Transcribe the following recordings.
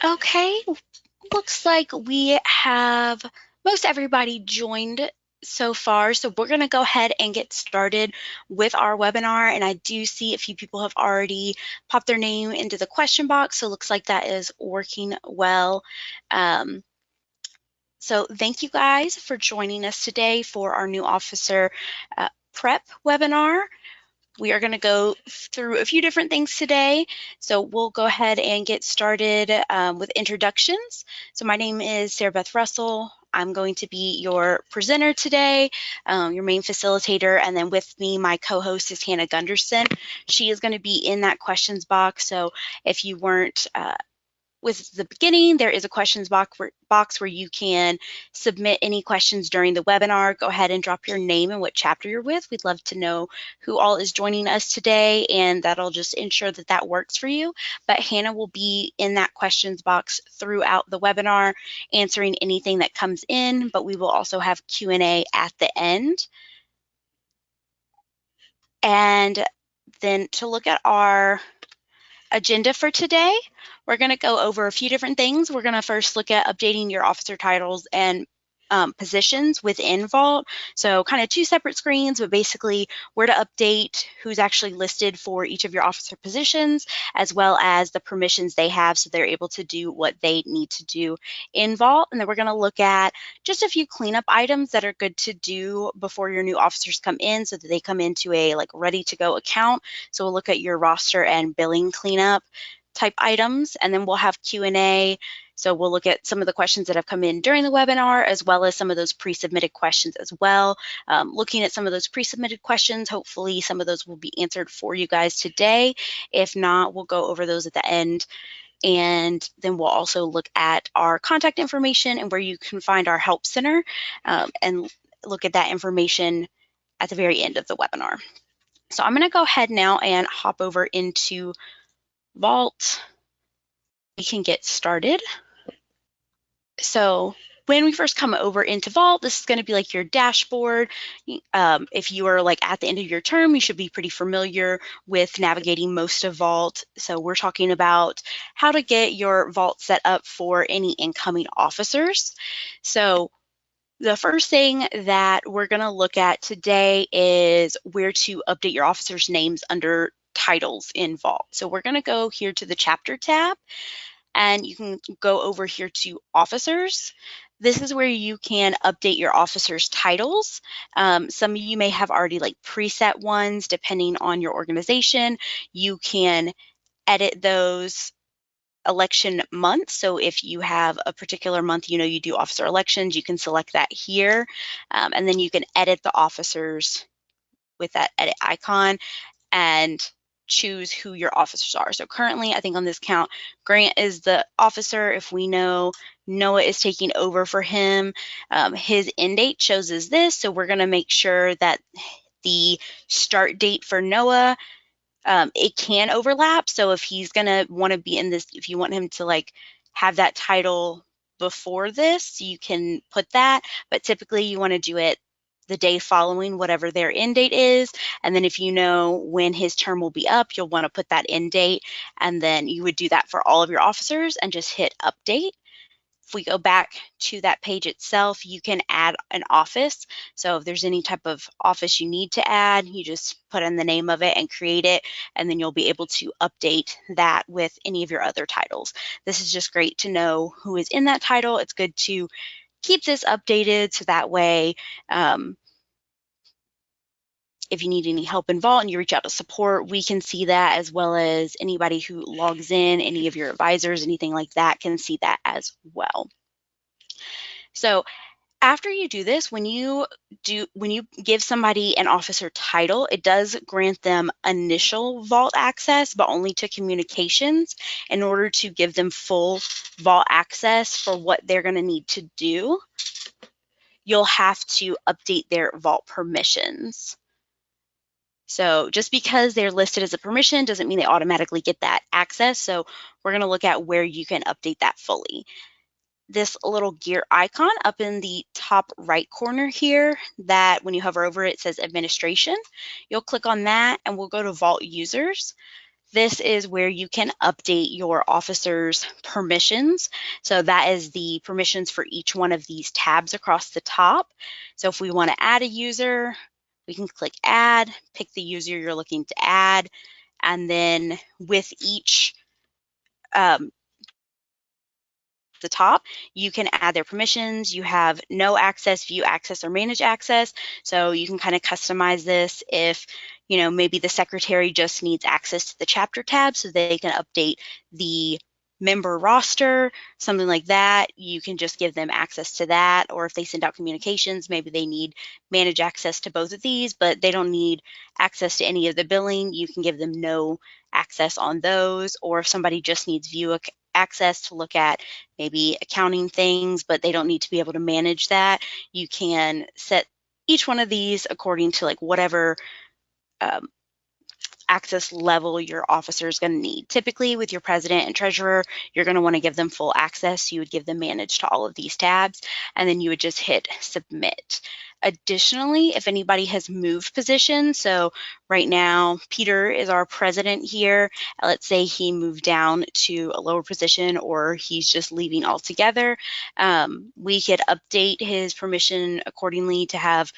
Okay, looks like we have most everybody joined so far. So we're going to go ahead and get started with our webinar. And I do see a few people have already popped their name into the question box. So it looks like that is working well. Um, so thank you guys for joining us today for our new officer prep webinar. We are going to go through a few different things today. So we'll go ahead and get started with introductions. So my name is Sarah Beth Russell. I'm going to be your presenter today, your main facilitator, and then with me, my co-host is Hannah Gunderson. She is going to be in that questions box. So if you weren't with the beginning, there is a questions box where you can submit any questions during the webinar. Go ahead and drop your name and what chapter you're with. We'd love to know who all is joining us today, and that'll just ensure that that works for you. But Hannah will be in that questions box throughout the webinar, answering anything that comes in, but we will also have Q&A at the end. And then to look at our agenda for today, we're going to go over a few different things. We're going to first look at updating your officer titles and positions within Vault. So kind of two separate screens, but basically where to update who's actually listed for each of your officer positions, as well as the permissions they have so they're able to do what they need to do in Vault. And then we're going to look at just a few cleanup items that are good to do before your new officers come in so that they come into a ready to go account. So we'll look at your roster and billing cleanup type items, and then we'll have Q&A. So we'll look at some of the questions that have come in during the webinar, as well as some of those pre-submitted questions as well. Looking at some of those pre-submitted questions, hopefully some of those will be answered for you guys today. If not, we'll go over those at the end. And then we'll also look at our contact information and where you can find our help center, and look at that information at the very end of the webinar. So I'm going to go ahead now and hop over into Vault. We can get started. So when we first come over into Vault, this is going to be like your dashboard. If you are at the end of your term, you should be pretty familiar with navigating most of Vault. So we're talking about how to get your Vault set up for any incoming officers. So the first thing that we're going to look at today is where to update your officers' names under titles in Vault. So we're going to go here to the chapter tab, and you can go over here to officers. This is where you can update your officers' titles. Some of you may have already preset ones depending on your organization. You can edit those election month. So if you have a particular month, you do officer elections, you can select that here. And then you can edit the officers with that edit icon and choose who your officers are. So currently, I think on this count, Grant is the officer. If we know Noah is taking over for him, his end date shows as this. So we're going to make sure that the start date for Noah, it can overlap. So if he's going to want to be in this, if you want him to have that title before this, you can put that. But typically you want to do it the day following whatever their end date is. And then if you know when his term will be up, you'll want to put that end date. And then you would do that for all of your officers and just hit update. If we go back to that page itself, you can add an office. So if there's any type of office you need to add, you just put in the name of it and create it, and then you'll be able to update that with any of your other titles. This is just great to know who is in that title. It's good to keep this updated so that way if you need any help in Vault and you reach out to support, we can see that, as well as anybody who logs in, any of your advisors, anything like that can see that as well. So after you do this, when you give somebody an officer title, it does grant them initial Vault access, but only to communications. In order to give them full Vault access for what they're going to need to do, you'll have to update their Vault permissions. So just because they're listed as a permission doesn't mean they automatically get that access. So we're going to look at where you can update that fully. This little gear icon up in the top right corner here, that when you hover over it, says administration. You'll click on that and we'll go to Vault users. This is where you can update your officers' permissions. So that is the permissions for each one of these tabs across the top. So if we want to add a user, we can click add, pick the user you're looking to add, and then with each the top, you can add their permissions. You have no access, view access, or manage access. So you can kind of customize this if, you know, maybe the secretary just needs access to the chapter tab so they can update the member roster, something like that. You can just give them access to that. Or if they send out communications, maybe they need manage access to both of these, but they don't need access to any of the billing. You can give them no access on those. Or if somebody just needs view access to look at maybe accounting things, but they don't need to be able to manage that, you can set each one of these according to like whatever access level your officer is going to need. Typically with your president and treasurer, you're going to want to give them full access. You would give them manage to all of these tabs, and then you would just hit submit. Additionally, if anybody has moved position, so right now Peter is our president here. Let's say he moved down to a lower position or he's just leaving altogether. We could update his permission accordingly to have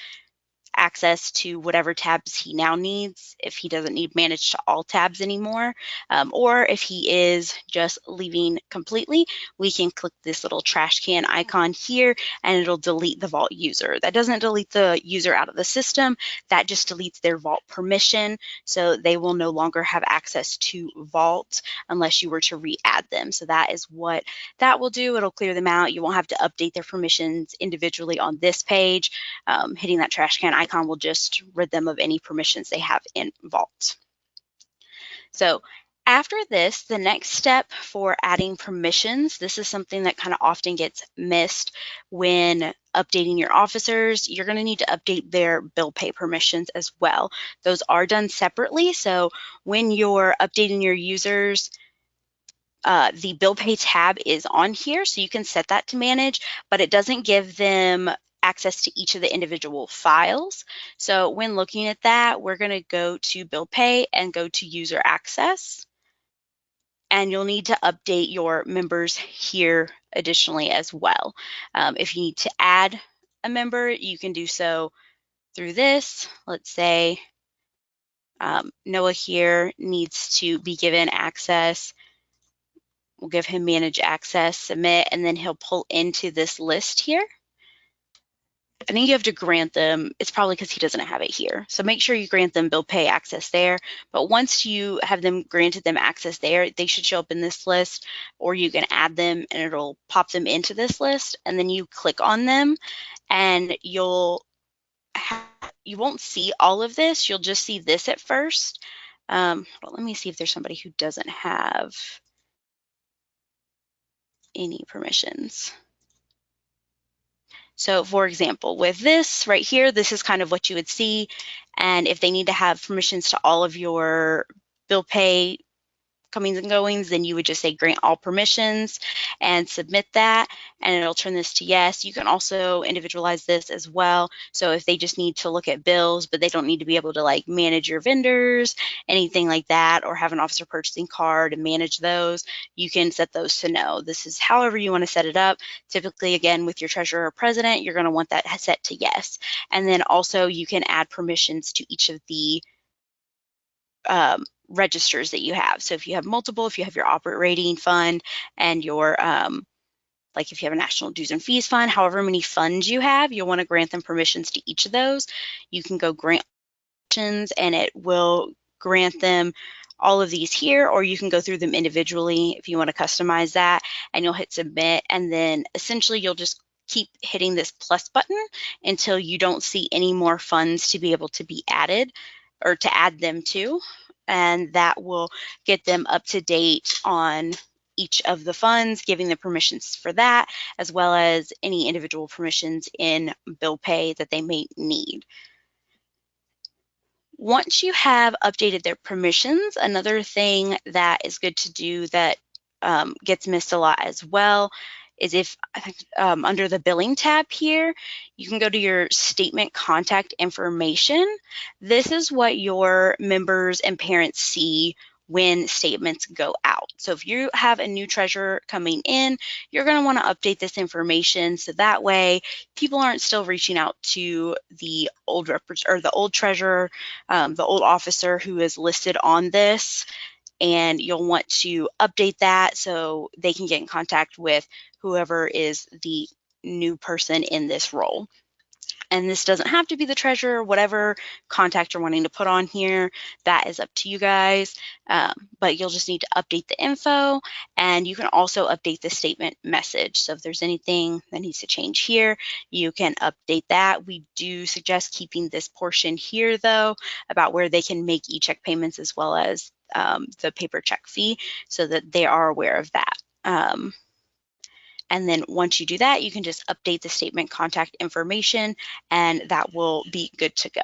access to whatever tabs he now needs if he doesn't need manage to all tabs anymore. Or if he is just leaving completely, we can click this little trash can icon here and it'll delete the Vault user. That doesn't delete the user out of the system, that just deletes their Vault permission, so they will no longer have access to Vault unless you were to re-add them. So that is what that will do. It'll clear them out. You won't have to update their permissions individually on this page. Hitting that trash can icon will just rid them of any permissions they have in Vault. So after this, the next step for adding permissions, this is something that kind of often gets missed when updating your officers. You're going to need to update their bill pay permissions as well. Those are done separately. So when you're updating your users, the bill pay tab is on here, so you can set that to manage, but it doesn't give them access to each of the individual files. So when looking at that, we're going to go to bill pay and go to user access. And you'll need to update your members here additionally as well. If you need to add a member, you can do so through this. Let's say Noah here needs to be given access. We'll give him manage access, submit, and then he'll pull into this list here. I think you have to grant them. It's probably because he doesn't have it here. So make sure you grant them bill pay access there. But once you have them granted them access there, they should show up in this list, or you can add them and it'll pop them into this list. And then you click on them and you won't see all of this. You'll just see this at first. Let me see if there's somebody who doesn't have any permissions. So for example, with this right here, this is kind of what you would see. And if they need to have permissions to all of your bill pay comings and goings, then you would just say grant all permissions and submit that, and it'll turn this to yes. You can also individualize this as well. So if they just need to look at bills, but they don't need to be able to like manage your vendors, anything like that, or have an officer purchasing card and manage those, you can set those to no. This is however you want to set it up. Typically, again, with your treasurer or president, you're going to want that set to yes. And then also you can add permissions to each of the registers that you have. So if you have multiple, if you have your operating fund and your like if you have a national dues and fees fund, however many funds you have, you'll want to grant them permissions to each of those. You can go grant permissions and it will grant them all of these here, or you can go through them individually if you want to customize that, and you'll hit submit, and then essentially you'll just keep hitting this plus button until you don't see any more funds to be able to be added or to add them to, and that will get them up to date on each of the funds, giving the permissions for that, as well as any individual permissions in bill pay that they may need. Once you have updated their permissions, another thing that is good to do that gets missed a lot as well is if under the billing tab here, you can go to your statement contact information. This is what your members and parents see when statements go out. So if you have a new treasurer coming in, you're going to want to update this information so that way people aren't still reaching out to the old the old treasurer, the old officer who is listed on this, and you'll want to update that so they can get in contact with whoever is the new person in this role. And this doesn't have to be the treasurer, whatever contact you're wanting to put on here, that is up to you guys. But you'll just need to update the info, and you can also update the statement message. So if there's anything that needs to change here, you can update that. We do suggest keeping this portion here though, about where they can make e-check payments as well as the paper check fee, so that they are aware of that. And then once you do that, you can just update the statement contact information, and that will be good to go.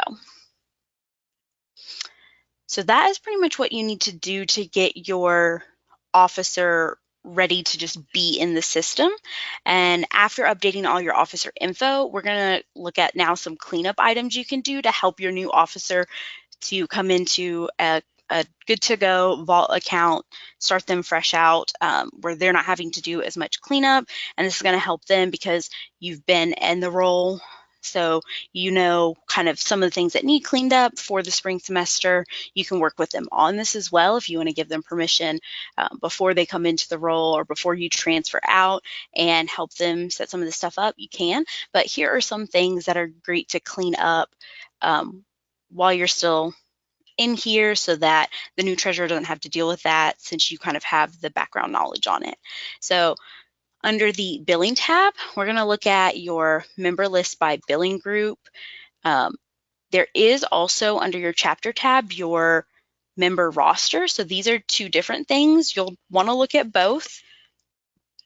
So that is pretty much what you need to do to get your officer ready to just be in the system. And after updating all your officer info, we're going to look at now some cleanup items you can do to help your new officer to come into a good to go vault account, start them fresh out, where they're not having to do as much cleanup. And this is going to help them because you've been in the role, so you know kind of some of the things that need cleaned up for the spring semester. You can work with them on this as well if you want to give them permission before they come into the role or before you transfer out and help them set some of this stuff up. You can, but here are some things that are great to clean up while you're still in here, so that the new treasurer doesn't have to deal with that since you kind of have the background knowledge on it. So under the billing tab, we're going to look at your member list by billing group. There is also under your chapter tab your member roster. So these are two different things. You'll want to look at both.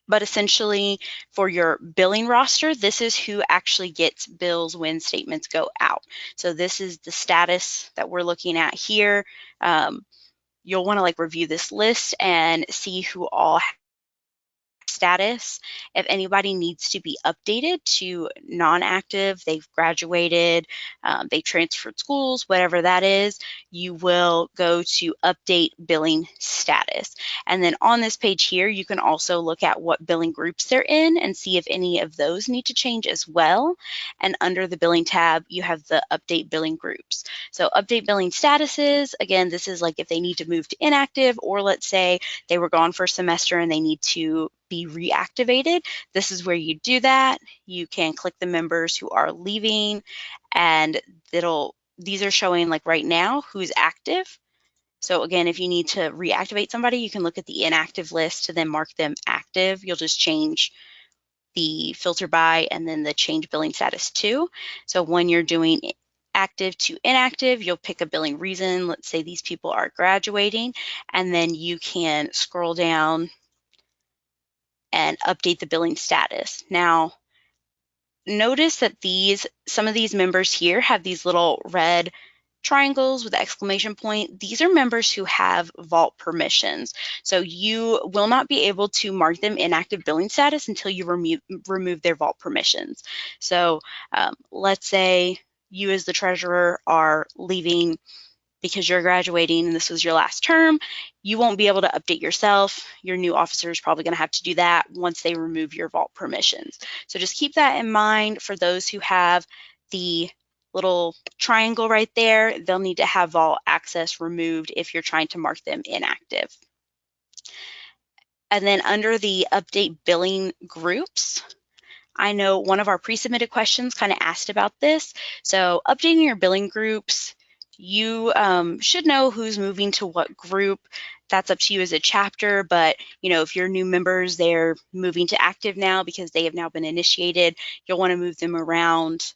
But essentially for your billing roster, this is who actually gets bills when statements go out. So this is the status that we're looking at here. You'll want to review this list and see who all status. If anybody needs to be updated to non-active, they've graduated, they transferred schools, whatever that is, you will go to update billing status. And then on this page here, you can also look at what billing groups they're in and see if any of those need to change as well. And under the billing tab, you have the update billing groups. So update billing statuses, again, this is if they need to move to inactive, or let's say they were gone for a semester and they need to be reactivated. This is where you do that. You can click the members who are leaving, and these are showing right now who's active. So again, if you need to reactivate somebody, you can look at the inactive list to then mark them active. You'll just change the filter by and then the change billing status to. So when you're doing active to inactive, you'll pick a billing reason. Let's say these people are graduating, and then you can scroll down and update the billing status. Now, notice that some of these members here have these little red triangles with the exclamation point. These are members who have vault permissions. So you will not be able to mark them inactive billing status until you remove their vault permissions. So let's say you as the treasurer are leaving because you're graduating and this was your last term. You won't be able to update yourself. Your new officer is probably going to have to do that once they remove your vault permissions. So just keep that in mind for those who have the little triangle right there. They'll need to have vault access removed if you're trying to mark them inactive. And then under the update billing groups, I know one of our pre-submitted questions kind of asked about this. So updating your billing groups, you should know who's moving to what group. That's up to you as a chapter, but if your new members, they're moving to active now because they have now been initiated, you'll want to move them around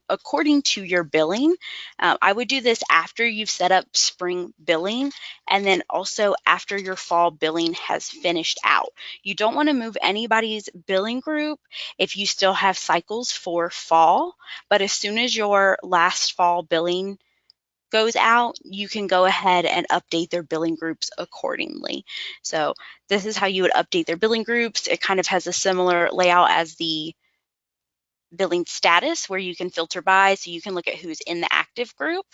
according to your billing. I would do this after you've set up spring billing, and then also after your fall billing has finished out. You don't want to move anybody's billing group if you still have cycles for fall, but as soon as your last fall billing goes out, you can go ahead and update their billing groups accordingly. So this is how you would update their billing groups. It kind of has a similar layout as the billing status, where you can filter by, so you can look at who's in the active group.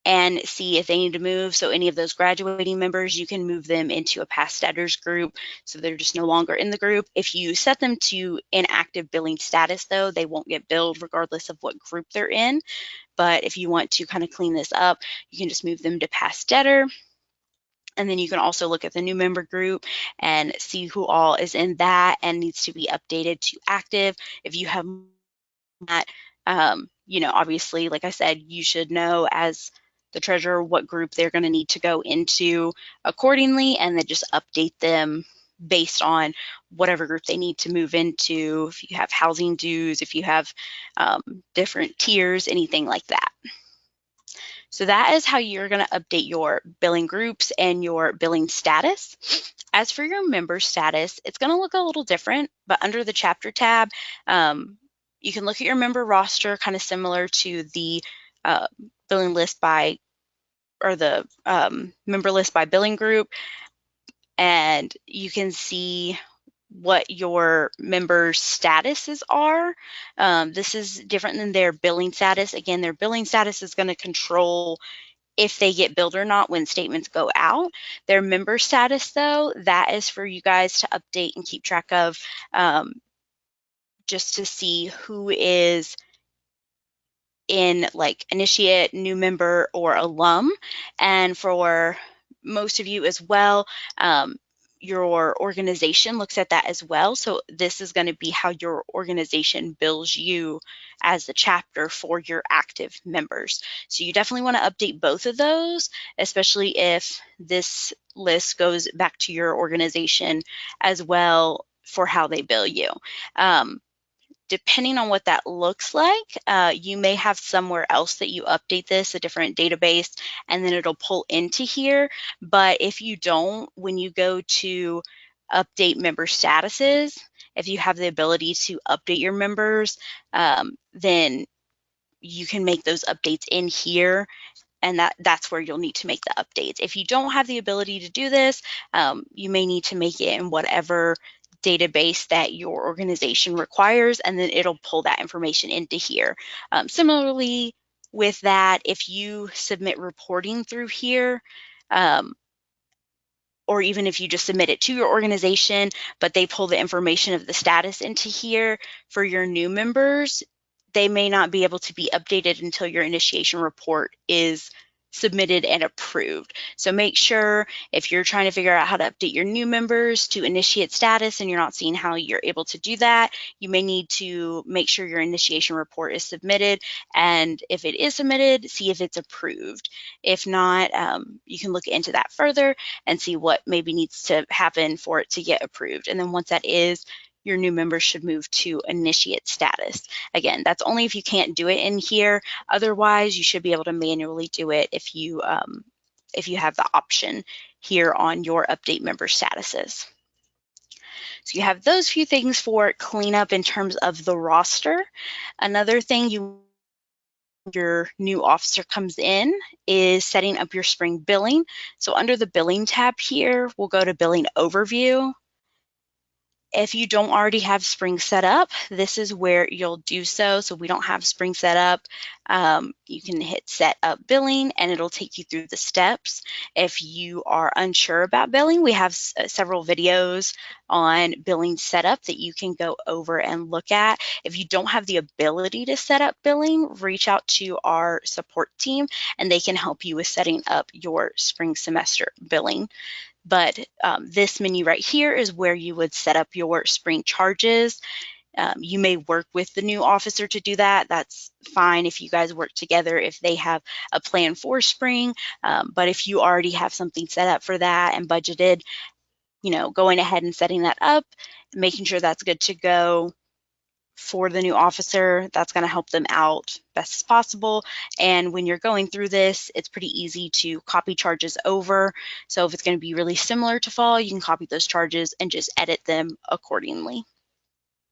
and see if they need to move. So any of those graduating members, you can move them into a past debtors group, so they're just no longer in the group. If you set them to inactive billing status, though, they won't get billed regardless of what group they're in. But if you want to kind of clean this up, you can just move them to past debtor. And then you can also look at the new member group and see who all is in that and needs to be updated to active. If you have that, obviously, like I said, you should know as the treasurer what group they're going to need to go into accordingly, and then just update them based on whatever group they need to move into. If you have housing dues, if you have different tiers, anything like that. So that is how you're going to update your billing groups and your billing status. As for your member status, it's going to look a little different, but under the chapter tab, you can look at your member roster, kind of similar to the billing list by, or the member list by billing group, and you can see what your members' statuses are. This is different than their billing status. Again, their billing status is going to control if they get billed or not when statements go out. Their member status, though, that is for you guys to update and keep track of, just to see who is in like initiate, new member, or alum. And for most of you as well, your organization looks at that as well. So this is going to be how your organization bills you as the chapter for your active members. So you definitely want to update both of those, especially if this list goes back to your organization as well for how they bill you. Depending on what that looks like, you may have somewhere else that you update this, a different database, and then it'll pull into here. But if you don't, when you go to update member statuses, if you have the ability to update your members, then you can make those updates in here, and that's where you'll need to make the updates. If you don't have the ability to do this, you may need to make it in whatever database that your organization requires, and then it'll pull that information into here. Similarly with that, if you submit reporting through here, or even if you just submit it to your organization, but they pull the information of the status into here for your new members, they may not be able to be updated until your initiation report is submitted and approved. So make sure if you're trying to figure out how to update your new members to initiate status and you're not seeing how you're able to do that, you may need to make sure your initiation report is submitted, and if it is submitted, see if it's approved. If not, you can look into that further and see what maybe needs to happen for it to get approved. And then once that is, your new members should move to initiate status. Again, that's only if you can't do it in here. Otherwise, you should be able to manually do it if you have the option here on your update member statuses. So you have those few things for cleanup in terms of the roster. Another thing your new officer comes in is setting up your spring billing. So under the billing tab here, we'll go to billing overview. If you don't already have Spring set up, this is where you'll do so. So we don't have Spring set up. You can hit set up billing and it'll take you through the steps. If you are unsure about billing, we have several videos on billing setup that you can go over and look at. If you don't have the ability to set up billing, reach out to our support team and they can help you with setting up your spring semester billing. But this menu right here is where you would set up your spring charges. You may work with the new officer to do that. That's fine if you guys work together, if they have a plan for spring. But if you already have something set up for that and budgeted, going ahead and setting that up, making sure that's good to go for the new officer, that's going to help them out best as possible. And when you're going through this, it's pretty easy to copy charges over. So if it's going to be really similar to fall, you can copy those charges and just edit them accordingly.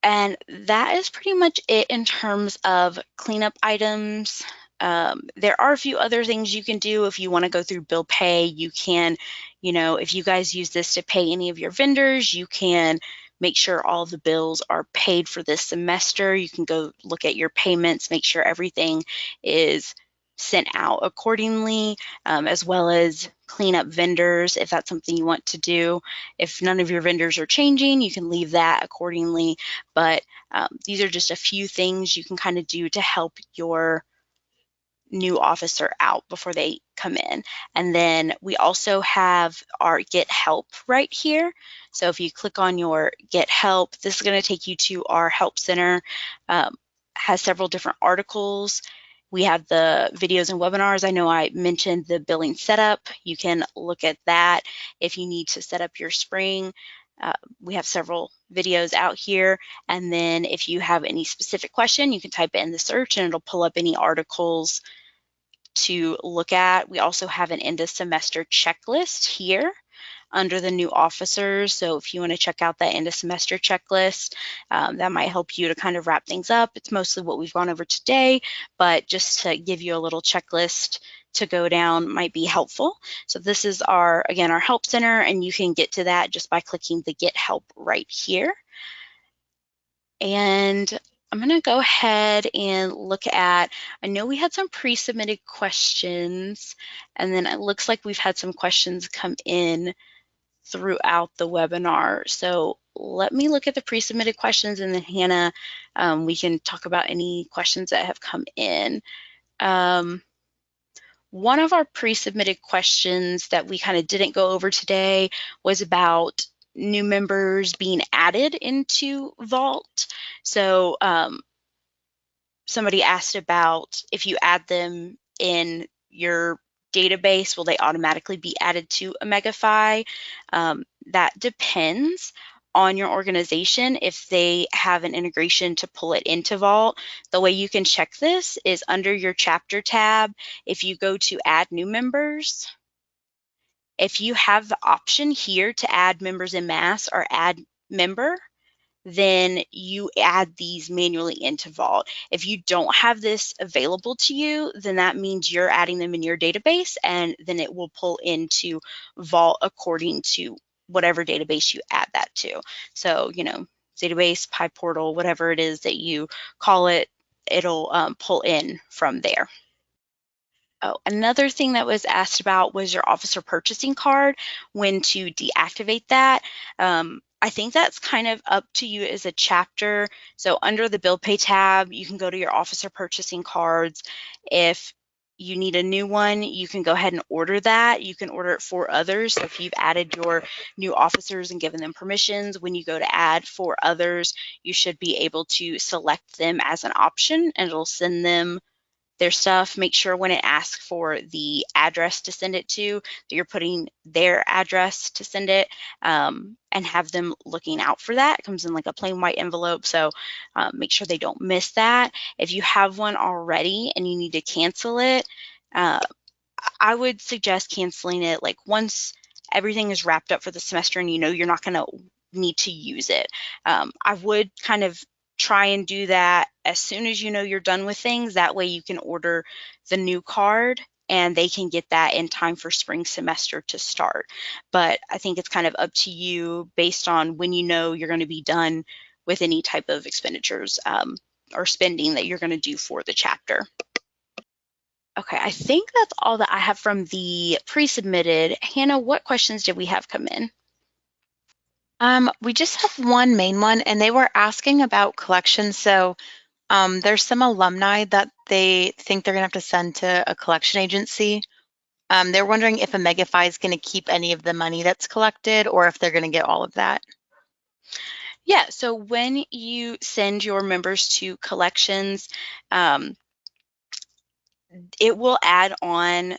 And that is pretty much it in terms of cleanup items. There are a few other things you can do if you want to go through bill pay. You can, if you guys use this to pay any of your vendors, you can make sure all the bills are paid for this semester. You can go look at your payments, make sure everything is sent out accordingly, as well as clean up vendors if that's something you want to do. If none of your vendors are changing, you can leave that accordingly. But these are just a few things you can kind of do to help your new officer out before they come in. And then we also have our Get Help right here. So if you click on your Get Help, this is going to take you to our Help Center. Has several different articles. We have the videos and webinars. I know I mentioned the billing setup. You can look at that if you need to set up your spring. We have several videos out here. And then if you have any specific question, you can type it in the search and it'll pull up any articles to look at. We also have an end of semester checklist here under the new officers. So if you want to check out that end of semester checklist, that might help you to kind of wrap things up. It's mostly what we've gone over today, but just to give you a little checklist to go down might be helpful. So this is our, again, our help center, and you can get to that just by clicking the Get Help right here. And I'm going to go ahead and look at, I know we had some pre-submitted questions, and then it looks like we've had some questions come in throughout the webinar. So let me look at the pre-submitted questions, and then Hannah, we can talk about any questions that have come in. One of our pre-submitted questions that we kind of didn't go over today was about new members being added into Vault. So somebody asked about if you add them in your database, will they automatically be added to Omegafy? That depends on your organization if they have an integration to pull it into Vault. The way you can check this is under your chapter tab. If you go to add new members, if you have the option here to add members en masse or add member, then you add these manually into Vault. If you don't have this available to you, then that means you're adding them in your database, and then it will pull into Vault according to whatever database you add that to. So, you know, database, PyPortal, whatever it is that you call it, it'll pull in from there. Oh, another thing that was asked about was your officer purchasing card, when to deactivate that. I think that's kind of up to you as a chapter. So under the bill pay tab, you can go to your officer purchasing cards. If you need a new one, you can go ahead and order that. You can order it for others. So if you've added your new officers and given them permissions, when you go to add for others, you should be able to select them as an option, and it'll send them their stuff. Make sure when it asks for the address to send it to, that you're putting their address to send it, and have them looking out for that. It comes in like a plain white envelope, so make sure they don't miss that. If you have one already and you need to cancel it, I would suggest canceling it like once everything is wrapped up for the semester and you know you're not going to need to use it. I would kind of try and do that as soon as you know you're done with things. That way you can order the new card and they can get that in time for spring semester to start. But I think it's kind of up to you based on when you know you're going to be done with any type of expenditures or spending that you're going to do for the chapter. Okay, I think that's all that I have from the pre-submitted. Hannah, what questions did we have come in? We just have one main one, and they were asking about collections. So there's some alumni that they think they're going to have to send to a collection agency. They're wondering if Omegafy is going to keep any of the money that's collected, or if they're going to get all of that. Yeah, so when you send your members to collections, it will add on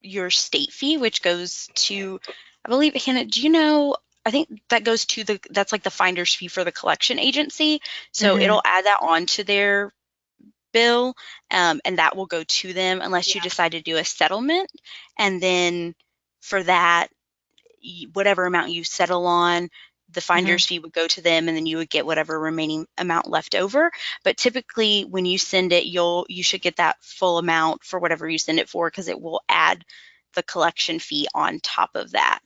your state fee, which goes to, I believe, Hannah, do you know, I think that goes to that's like the finder's fee for the collection agency. So it'll add that on to their bill, and that will go to them unless you decide to do a settlement. And then for that, whatever amount you settle on, the finder's fee would go to them, and then you would get whatever remaining amount left over. But typically when you send it, you should get that full amount for whatever you send it for, because it will add the collection fee on top of that.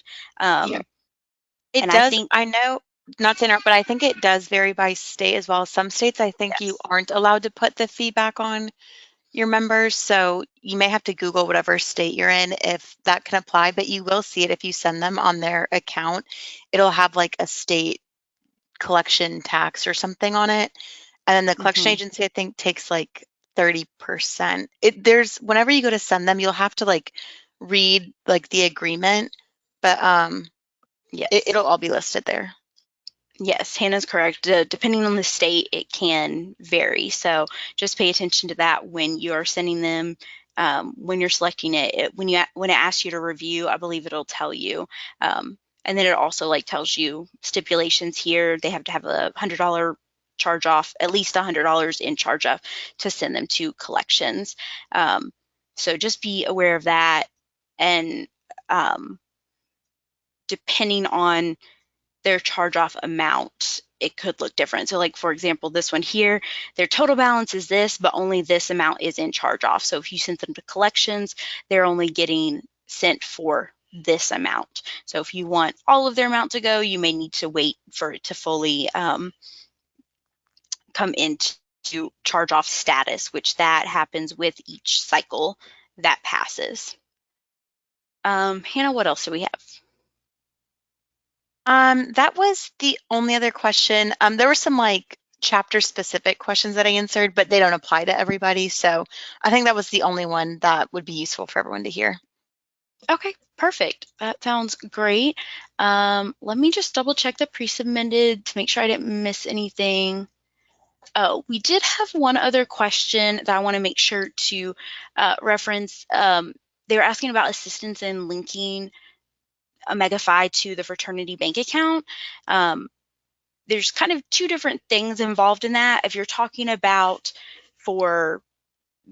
It does. I know not to interrupt, but I think it does vary by state as well. Some states, I think you Yes. aren't allowed to put the feedback on your members. So you may have to Google whatever state you're in if that can apply, but you will see it if you send them on their account. It'll have like a state collection tax or something on it. And then the collection Hmm. agency, I think, takes like 30%. There's whenever you go to send them, you'll have to like read like the agreement, but Yes. it'll all be listed there. Yes, Hannah's correct. Depending on the state, it can vary. So just pay attention to that when you are sending them. When you're selecting it, when it asks you to review, I believe it'll tell you. And then it also like tells you stipulations here. They have to have $100 charge off, at least $100 in charge off to send them to collections. So just be aware of that. And depending on their charge off amount, it could look different. So like, for example, this one here, their total balance is this, but only this amount is in charge off. So if you send them to collections, they're only getting sent for this amount. So if you want all of their amount to go, you may need to wait for it to fully come into charge off status, which that happens with each cycle that passes. Hannah, what else do we have? That was the only other question. There were some like chapter specific questions that I answered, but they don't apply to everybody. So I think that was the only one that would be useful for everyone to hear. Okay, perfect. That sounds great. Let me just double check the pre-submitted to make sure I didn't miss anything. Oh, we did have one other question that I want to make sure to reference. They were asking about assistance in linking OmegaFi to the fraternity bank account. There's kind of two different things involved in that. If you're talking about for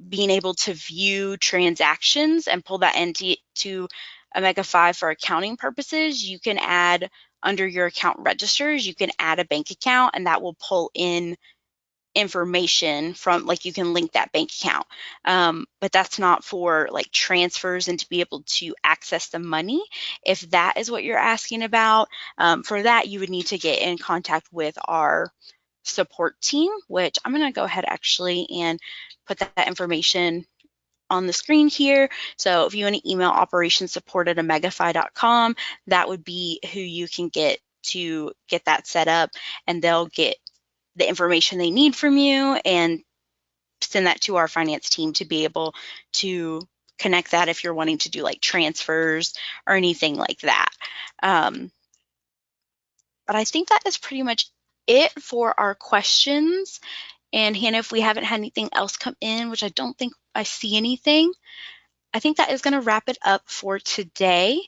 being able to view transactions and pull that into OmegaFi for accounting purposes, you can add under your account registers, you can add a bank account and that will pull in information from like you can link that bank account. But that's not for like transfers and to be able to access the money. If that is what you're asking about, for that you would need to get in contact with our support team, which I'm going to go ahead actually and put that information on the screen here. So if you want to email operationsupport@omegafi.com, that would be who you can get to get that set up, and they'll get the information they need from you and send that to our finance team to be able to connect that if you're wanting to do like transfers or anything like that. But I think that is pretty much it for our questions. And Hannah, if we haven't had anything else come in, which I don't think I see anything, I think that is going to wrap it up for today.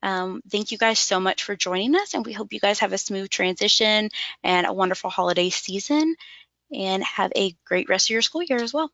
Thank you guys so much for joining us, and we hope you guys have a smooth transition and a wonderful holiday season, and have a great rest of your school year as well.